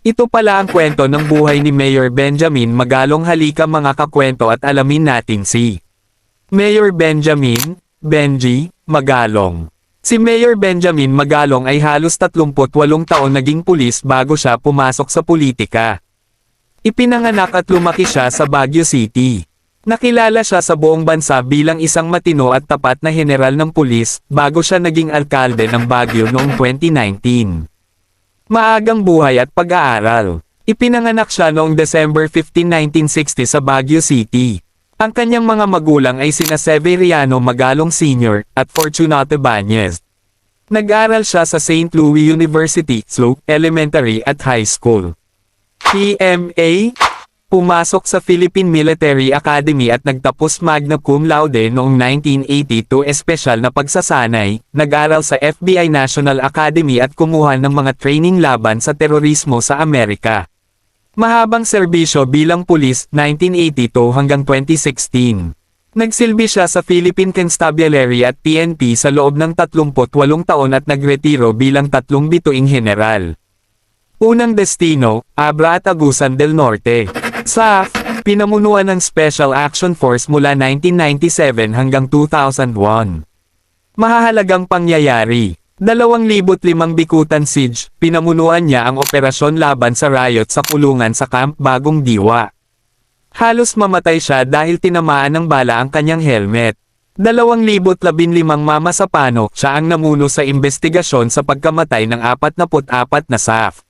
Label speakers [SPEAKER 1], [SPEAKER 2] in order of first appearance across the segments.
[SPEAKER 1] Ito pala ang kwento ng buhay ni Mayor Benjamin Magalong. Halika mga kakwento at alamin natin si Mayor Benjamin, Benji, Magalong. Si Mayor Benjamin Magalong ay halos 38 taon naging pulis bago siya pumasok sa politika. Ipinanganak at lumaki siya sa Baguio City. Nakilala siya sa buong bansa bilang isang matino at tapat na general ng pulis bago siya naging alkalde ng Baguio noong 2019. Maagang buhay at pag-aaral. Ipinanganak siya noong December 15, 1960 sa Baguio City. Ang kanyang mga magulang ay sina Severiano Magalong Sr. at Fortunato Bañez. Nag-aral siya sa St. Louis University, Slope Elementary at High School. PMA, pumasok sa Philippine Military Academy at nagtapos magna cum laude noong 1982. Espesyal na pagsasanay, nag-aral sa FBI National Academy at kumuha ng mga training laban sa terorismo sa Amerika. Mahabang serbisyo bilang pulis, 1982 hanggang 2016. Nagsilbi siya sa Philippine Constabulary at PNP sa loob ng 38 taon at nagretiro bilang 3 bituing general. Unang destino, Abra at Agusan del Norte. SAF, pinamunuan ng Special Action Force mula 1997 hanggang 2001. Mahahalagang pangyayari. 2005 Bikutan Siege, pinamunuan niya ang operasyon laban sa riot sa kulungan sa Camp Bagong Diwa. Halos mamatay siya dahil tinamaan ng bala ang kanyang helmet. 2015 Mamasapano, siya ang namuno sa investigasyon sa pagkamatay ng 44 na SAF.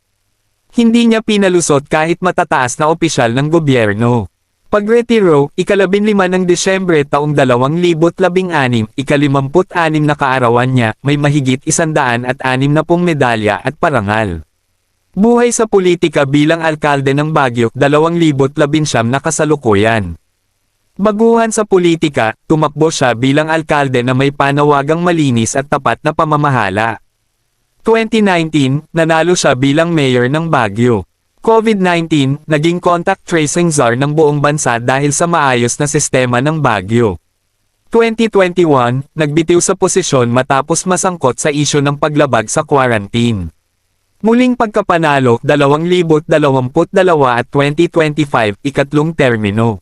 [SPEAKER 1] Hindi niya pinalusot kahit matataas na opisyal ng gobyerno. Pagretiro, ika-15 ng Disyembre taong 2016, ika-56 na kaarawan niya, may mahigit 160 medalya at parangal. Buhay sa politika bilang alkalde ng Baguio, 2019 na kasalukuyan. Baguhan sa politika, tumakbo siya bilang alkalde na may panawagang malinis at tapat na pamamahala. 2019, nanalo siya bilang mayor ng Baguio. COVID-19, naging contact tracing czar ng buong bansa dahil sa maayos na sistema ng Baguio. 2021, nagbitiw sa posisyon matapos masangkot sa isyu ng paglabag sa quarantine. Muling pagkapanalo, 2022 at 2025, ikatlong termino.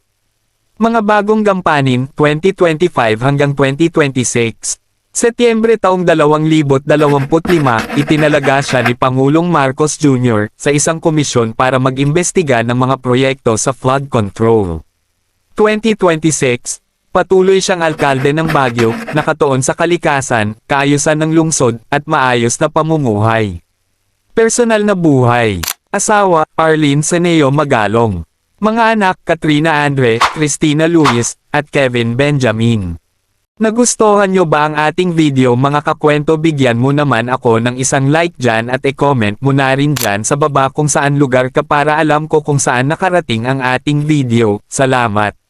[SPEAKER 1] Mga bagong gampanin, 2025 hanggang 2026. Setyembre taong 2025, itinalaga siya ni Pangulong Marcos Jr. sa isang komisyon para mag-imbestiga ng mga proyekto sa flood control. 2026, patuloy siyang alkalde ng Baguio, nakatuon sa kalikasan, kaayusan ng lungsod, at maayos na pamumuhay. Personal na buhay. Asawa, Arlene Seneo Magalong. Mga anak, Katrina Andre, Cristina Luis, at Kevin Benjamin. Nagustuhan nyo ba ang ating video mga kakwento? Bigyan mo naman ako ng isang like dyan at e-comment mo na rin dyan sa baba kung saan lugar ka para alam ko kung saan nakarating ang ating video. Salamat!